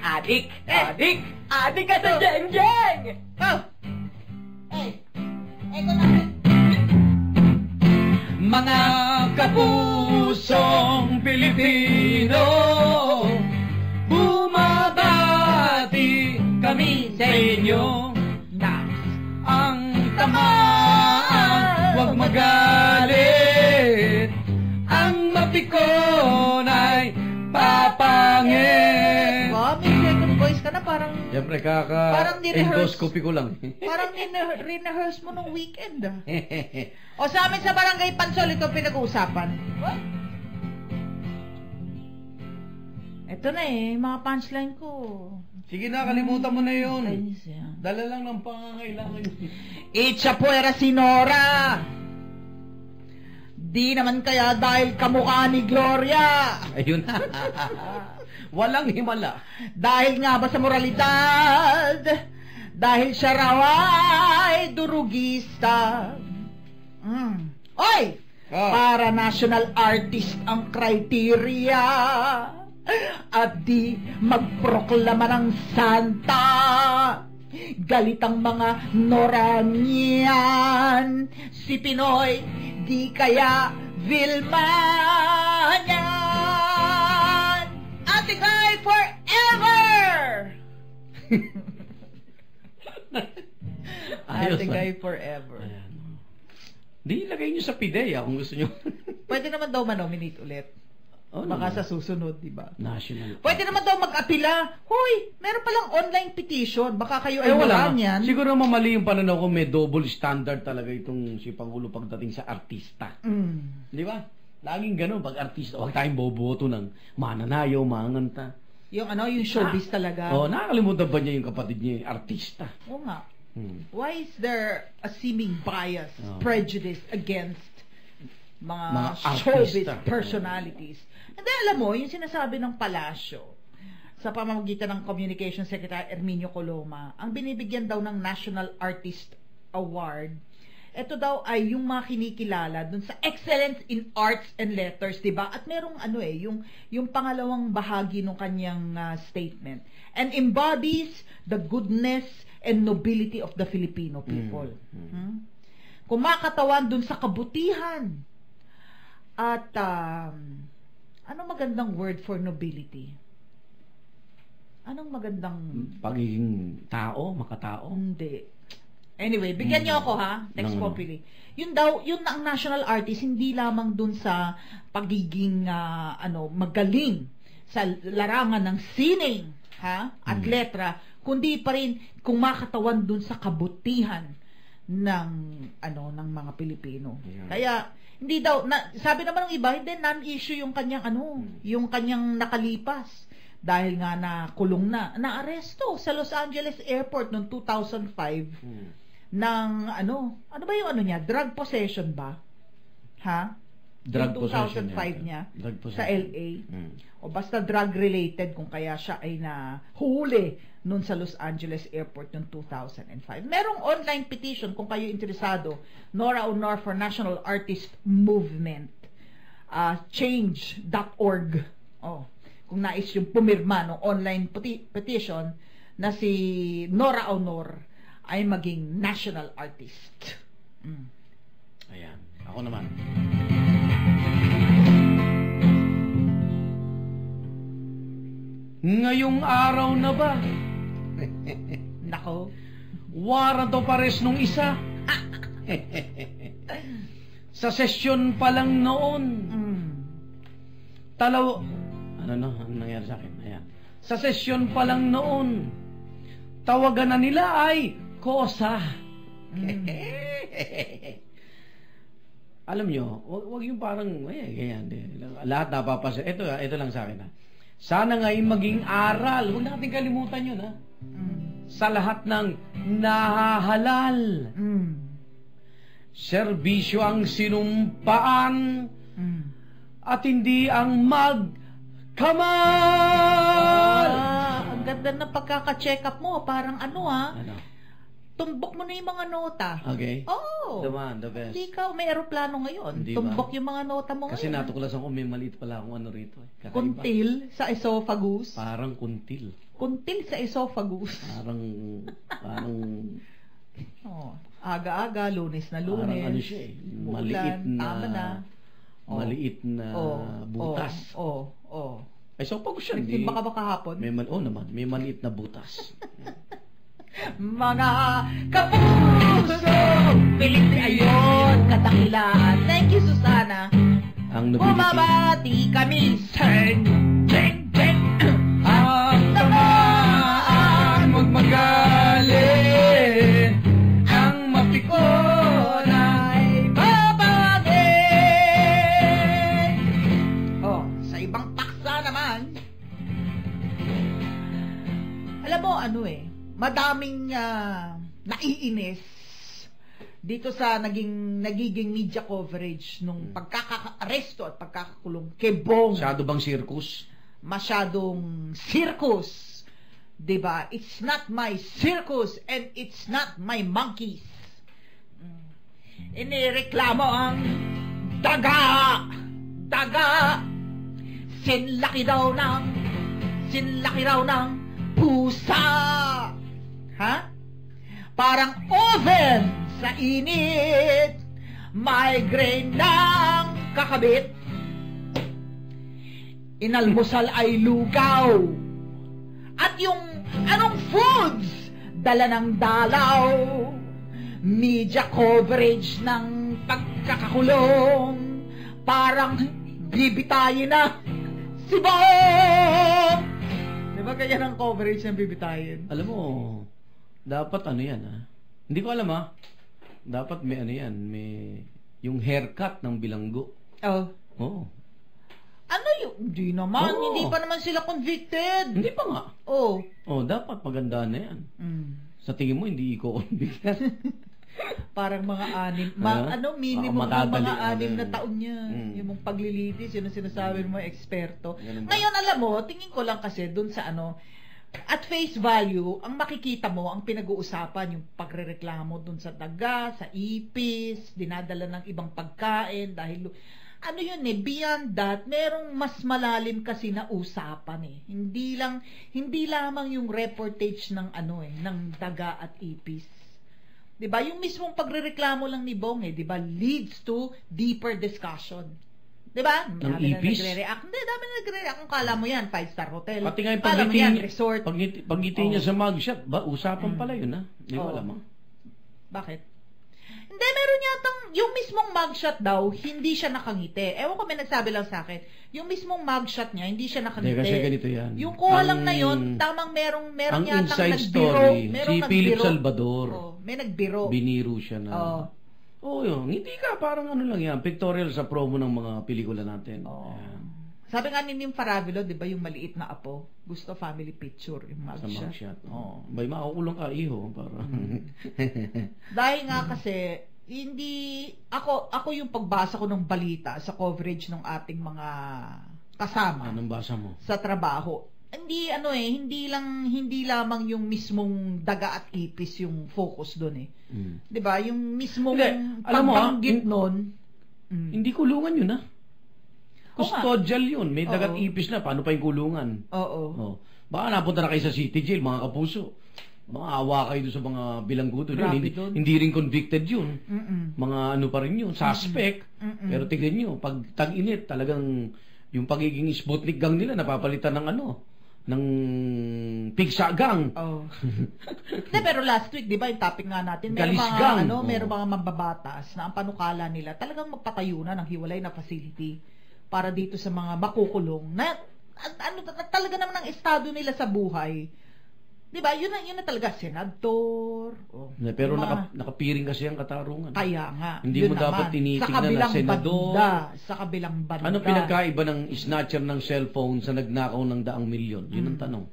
Adik! Adik! Adik ka sa jeng-jeng! Oh! Eko namin. Mga kapusong Pilipino, bumabati kami sa inyo. Ang tamaan, huwag magalit. Ang mapikon ay papangit. Wow, may second voice ka na parang... Siyempre, parang ni-rehearse. endoscopy ko lang. Parang rehearse mo nung weekend, ah. O sa amin sa Barangay Pansol, ito pinag-uusapan. What? Ito na mga punchline ko. Sige na, kalimutan mo na yun. Ayos yan. Dala lang ng pangangailangan. Itcha puera si Nora. Di naman kaya dahil kamukha ni Gloria. Ayun na. Walang himala. Dahil nga ba sa moralidad? Dahil siya raw ay durugista. Oy! Para national artist ang criteria. At di magproklama ng santa. Galit ang mga Noranian. Si Pinoy, di kaya Vilma niyan. Ate Guy forever! Ate Guy forever. Di ilagay nyo sa PIDEA kung gusto nyo. Pwede naman daw manominate ulit. Oh, baka sa susunod, di ba? National. Pwede naman daw mag-apila. Hoy, meron palang online petition. Baka kayo ay wala yan. Siguro mamali yung pananaw ko, may double standard talaga itong si Pangulo pagdating sa artista. Di ba? Laging ganun, pag artista, huwag tayong boboto ng mananayaw, manganta. Yung yung showbiz talaga. Nakakalimutan ba niya yung kapatid niya, yung artista? Oo nga. Why is there a seeming bias, prejudice against mga showbiz personalities? And then, alam mo, yung sinasabi ng palasyo sa pamamagitan ng Communication Secretary Erminio Coloma, ang binibigyan daw ng National Artist Award, ito daw ay yung mga kinikilala dun sa excellence in arts and letters, diba? At merong yung pangalawang bahagi ng kanyang statement, and embodies the goodness and nobility of the Filipino people. Kumakatawan dun sa kabutihan at anong magandang word for nobility? Anong magandang... Pagiging tao, makatao? Hindi. Anyway, bigyan niyo ako text copy. Yun daw, yun ang national artist, hindi lamang dun sa pagiging magaling sa larangan ng sining, at letra, kundi pa rin kung makatawan dun sa kabutihan ng mga Pilipino. Yeah. Kaya hindi daw sabi naman ng iba, hindi non-issue yung kanyang yung kanyang nakalipas dahil nga nakulong naaresto sa Los Angeles Airport noong 2005 ng ano ba yung niya, drug possession ba? Drug possession 2005 niya sa LA. O basta drug related kung kaya siya ay nahuli noon sa Los Angeles Airport noong 2005. Merong online petition kung kayo interesado, Nora Honor for National Artist Movement, change.org. Kung nais yung pumirma ng online petition na si Nora Honor ay maging national artist. Ayan. Ako naman. Ngayong araw na ba? Nako. Warrant of arrest nung isa. Sa sesyon pa lang noon. Ano nangyari sa akin? Ayan. Sa sesyon pa lang noon, tawagan na nila ay kosa. Alam nyo, wag yung parang, ganyan. Lahat napapasa. Ito lang sa akin. Sana nga'y maging aral. Huwag natin kalimutan yun, sa lahat ng nahahalal. Serbisyo ang sinumpaan at hindi ang magkamal. Ang ganda ng pagkaka-check up mo. Parang ano? Tumbok mo na yung mga nota. Okay. Dumaan, the best. Hindi ikaw, may aeroplano ngayon. Hindi Tumbok ba? yung mga nota mo Kasi ngayon. natuklasan ko, may maliit pala akong ano rito. Kakaiba. Kuntil sa esophagus. Parang kuntil. Kuntil sa esophagus. Parang, Oh, aga-aga, Lunes na Lunes. parang ano siya eh. Maliit Umuulan, na, tama na. maliit na butas. Ay, so pag siya, hindi. Nagsimba ka ba kahapon? Naman, may maliit na butas. Mga kapuso, pilit ayon, katakilaan. Thank you, Susana. Ang nobility. Bumabati kami, Seng, Jeng, Jeng. Ang tamaan, huwag magalit. Ang mapikon ay babagay. Oh, sa ibang paksa naman. Alam mo, madaming naiinis dito sa nagiging media coverage nung pagkaka-aresto at pagkakakulong kay Bong. Masyado bang circus? Masyadong circus. Diba? It's not my circus and it's not my monkeys. Inireklamo ang daga. Sinlaki raw ng pusa. Ha? Parang oven sa init. Migraine ng kakabit. Inalmusal ay lugaw. At yung anong foods, dala ng dalaw. Media coverage ng pagkakakulong. Parang bibitayin na si Bong. Diba ganyan ang coverage ng bibitayin? Alam mo, dapat ano yan Hindi ko alam Dapat may ano yan, may yung haircut ng bilanggo. Oh. Oo. Ano yun? Hindi naman. Oo. Hindi pa naman sila convicted. Hindi pa nga. Oh. Dapat maganda na yan. Sa tingin mo, hindi i-convict yan. Parang mga anim. Minimum ng mga anim na taon yan. Yung mong paglilitis, yun ang sinasabi ng mga eksperto. Ngayon, alam mo, tingin ko lang kasi dun sa at face value, ang makikita mo, ang pinag-uusapan, yung pagrereklamo dun sa daga, sa ipis, dinadala ng ibang pagkain, dahil, beyond that, merong mas malalim kasi na usapan Hindi lamang yung reportage ng ng daga at ipis. 'Di ba? Yung mismong pagrereklamo lang ni Bong diba, leads to deeper discussion. 'Di ba? Ng ipis? Hindi, dami na nagre-react. Kung kala mo yan, 5-star hotel. Pati nga yung kala mo yan, resort. Pagngiti niya sa mugshot, usapan pala yun Hindi ko alam Bakit? Hindi, meron yatang, yung mismong mugshot daw, hindi siya nakangiti. Ewan ko, may nagsabi lang sa akin, yung mismong mugshot niya, hindi siya nakangiti. Hindi, kasi ganito yan. Yung kuha lang na yun, tamang merong ang yatang inside nagbiro. story, Merong si nagbiro. Philip Salvador. May nagbiro. Biniro siya na. Yun. Hindi ka, parang ano lang yan, pictorial sa promo ng mga pelikula natin. Sabi nga ni Nim Faravilo, di ba, yung maliit na apo, gusto family picture, yung mugshot. Sa mugshot. Bay, makakulong ka, iho. Dahil nga kasi, ako yung pagbasa ko ng balita sa coverage ng ating mga kasama. Anong basa mo? Sa trabaho. Hindi lamang yung mismong daga at ipis yung focus doon 'Di ba? Yung mismong pagbanggit noon. Hindi kulungan yun Custodial yun. May dagat ipis na. Paano pa yung kulungan? Oo. Baka napunta na kayo sa city jail, mga kapuso. Maawa kayo doon sa mga bilanggo doon. Hindi rin convicted yun. Mga ano pa rin yun, suspect. Pero tignan nyo, pag tag-init, talagang yung pagiging Sputnik gang nila, napapalitan ng pigsagang. Pero last week, di ba, yung topic nga natin, meron mga mambabatas na ang panukala nila, talagang magpatayo na ng hiwalay na facility para dito sa mga makukulong na talaga naman ang estado nila sa buhay. Di ba? Yun na talaga, senador. Pero nakapiring kasi ang katarungan. Kaya nga. Hindi mo dapat tinitingnan na senador. Sa kabilang banda. Ano pinagkaiba ng snatcher ng cellphone sa nagnakaw ng 100,000,000? Yun ang tanong.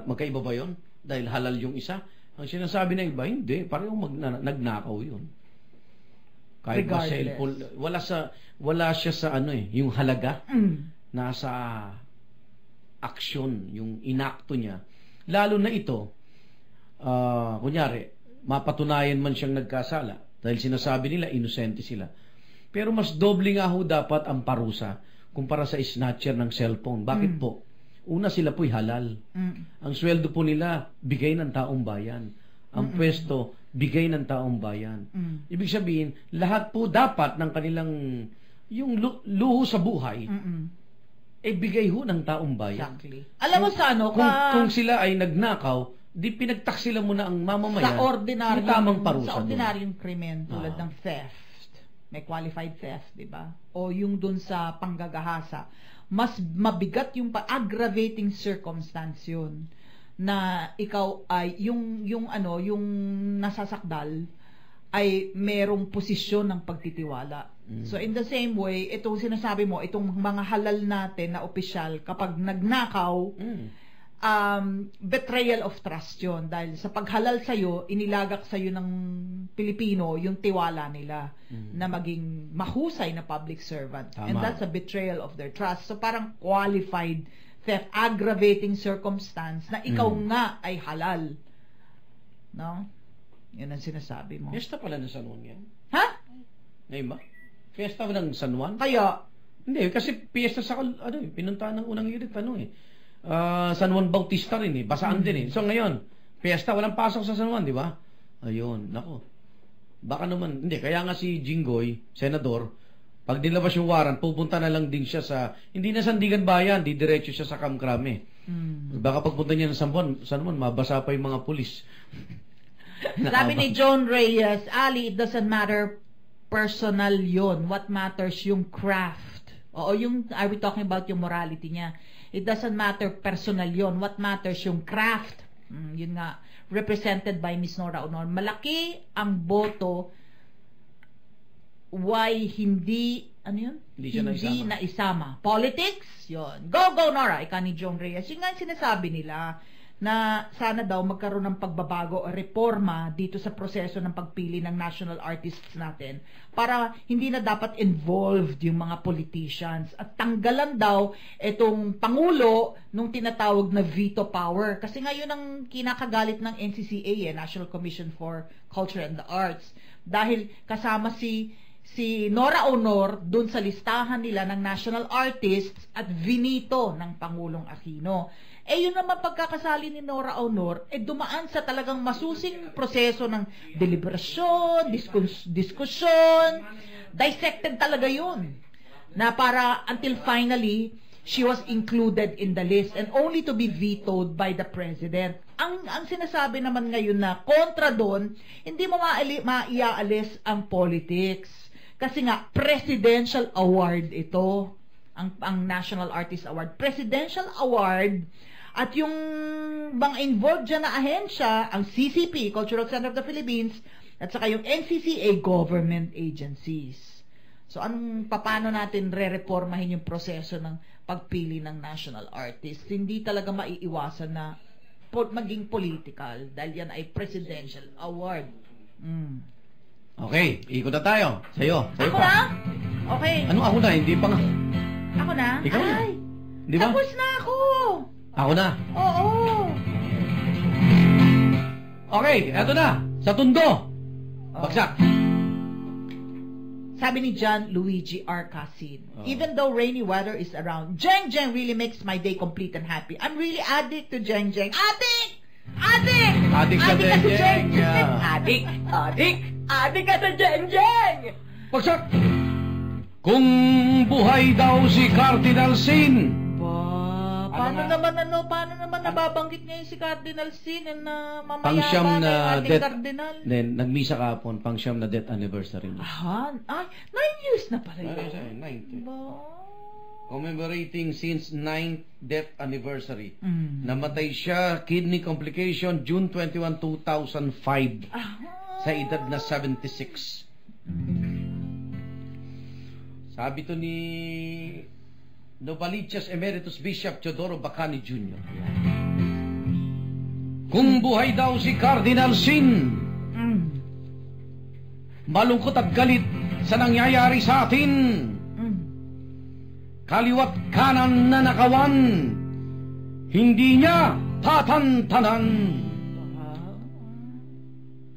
Magkaiba ba yun? Dahil halal yung isa? Ang sinasabi na iba, hindi. Parang nagnakaw yun. Kahit ba cellphone, wala siya sa yung halaga. Nasa aksyon, yung inakto niya. Lalo na ito, kunyari, mapatunayan man siyang nagkasala, Dahil sinasabi nila, inosente sila. Pero mas doble nga ho dapat ang parusa kumpara sa snatcher ng cellphone. Bakit po? Una, sila po'y halal. Ang sweldo po nila, bigay ng taong bayan. Ang pwesto, bigay ng taong bayan. Ibig sabihin, lahat po dapat ng kanilang yung luho sa buhay, bigay ho ng taong bayan. Exactly. Alam mo sa ano, kung sila ay nagnakaw, di pinagtak sila muna ang mamamayan. Sa ordinaryong, tamang parusa sa ordinaryong krimen tulad ng theft, may qualified theft, di ba? O yung dun sa panggagahasa, mas mabigat yung aggravating circumstance yun na ikaw ay yung nasasakdal ay merong posisyon ng pagtitiwala. So in the same way, itong sinasabi mo, itong mga halal natin na opisyal, kapag nagnakaw, betrayal of trust yun. Dahil sa paghalal sa'yo, inilagak sa'yo ng Pilipino yung tiwala nila na maging mahusay na public servant. Tama. And that's a betrayal of their trust. So parang qualified theft, aggravating circumstance na ikaw nga ay halal. No? Yun ang sinasabi mo. Fiesta pala ng San Juan yan. Ha? Ngayon ba? Fiesta ng San Juan? Kaya, Hindi, kasi fiesta sa, pinuntahan ng unang hirit, San Juan Bautista rin basaan din So ngayon, fiesta, walang pasok sa San Juan, di ba? Ayun, nako. Baka naman, hindi, kaya nga si Jinggoy, senador, pag nilabas yung warrant, pupunta na lang din siya sa, hindi na Sandigan Bayan, di diretso siya sa Kamkrame. Baka pagpunta niya ng San Juan, mabasa pa yung mga pulis. sabi ni John Reyes, Ali, it doesn't matter personal yun. What matters yung craft. Oo, are we talking about yung morality niya? It doesn't matter personal yun. What matters yung craft. Yun nga, represented by Miss Nora Honor. Malaki ang boto. Why hindi, ano yun? Hindi na isama. Politics? Yun. Go, Nora! Ika ni John Reyes. Yun nga yung sinasabi nila na sana daw magkaroon ng pagbabago o reforma dito sa proseso ng pagpili ng national artists natin para hindi na dapat involved yung mga politicians at tanggalan daw itong Pangulo nung tinatawag na veto power. Kasi ngayon ang kinakagalit ng NCCA, National Commission for Culture and the Arts, dahil kasama si Nora Honor dun sa listahan nila ng national artists at vinito ng Pangulong Aquino. Yun naman pagkakasali ni Nora Honor, dumaan sa talagang masusing proseso ng deliberasyon, diskusyon, dissected talaga yun. Na para until finally, she was included in the list and only to be vetoed by the President. Ang sinasabi naman ngayon na kontra doon, hindi mo maiaalis ang politics. Kasi nga, presidential award ito. Ang National Artist Award. Presidential award. At yung mga involved dyan na ahensya, ang CCP, Cultural Center of the Philippines, at saka yung NCCA, government agencies. So, paano natin re-reformahin yung proseso ng pagpili ng national artist? Hindi talaga maiiwasan na maging political dahil yan ay presidential award. Okay, ikot na tayo. Sa'yo ako pa. Na? Okay. Ano ako na? Hindi pa nga. Ako na? Ikaw na. Ay, di ba? tapos na ako. Ako na. Oo. Okay, eto na. Sa tundo. Bagsak. Sabi ni John Luigi R. Casid, even though rainy weather is around, Jeng Jeng really makes my day complete and happy. I'm really addict to Jeng Jeng. Addict! Addict! Addict sa Jeng Jeng. Adik ka sa Jeng Jeng! Bagsak. Kung buhay daw si Cardinal Sin. Paano naman nababanggit ngayon si Cardinal Sin na mamaya pangsyam na ating Cardinal? Then, nagmisa kahapon, pangsyam na death anniversary. Ay, 9 years na pala yun. 90. Commemorating since 9th death anniversary. Namatay siya, kidney complication, June 21, 2005. Sa edad na 76. Sabi to ni Novaliches Emeritus Bishop Teodoro Bacani Jr. Kung buhay daw si Cardinal Sin, malungkot at galit sa nangyayari sa atin, kaliwat kanan na nakawan, hindi niya tatantanan.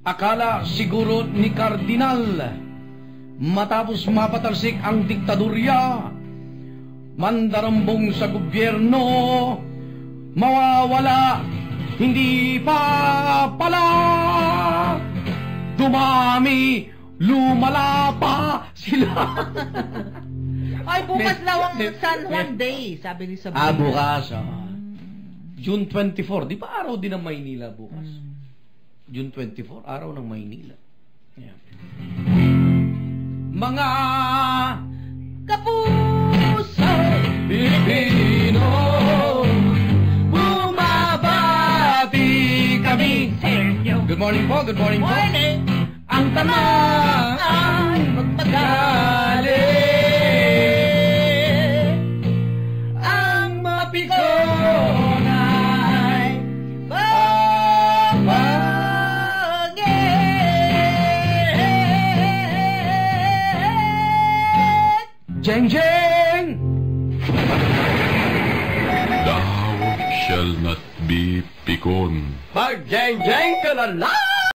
Akala siguro ni Kardinal matapos mapatalsik ang diktadurya, mandarambong sa gobyerno, mawawala, hindi pa pala. Dumami, lumala pa sila. Ay, bukas daw ang San Juan Day, sabi ni Sabrina. Bukas. June 24. Di ba araw din ng Maynila bukas? June 24, araw ng Maynila. Yeah. Mga kapuso Pilipino, bumabati kami sa inyo. Good morning po, good morning po. Morning. Ang tama ay magmagali. Ang mapikon ay babangin. Jeng Jeng! Thou shall not be pikon. Mag-jeng-jeng ka na lang!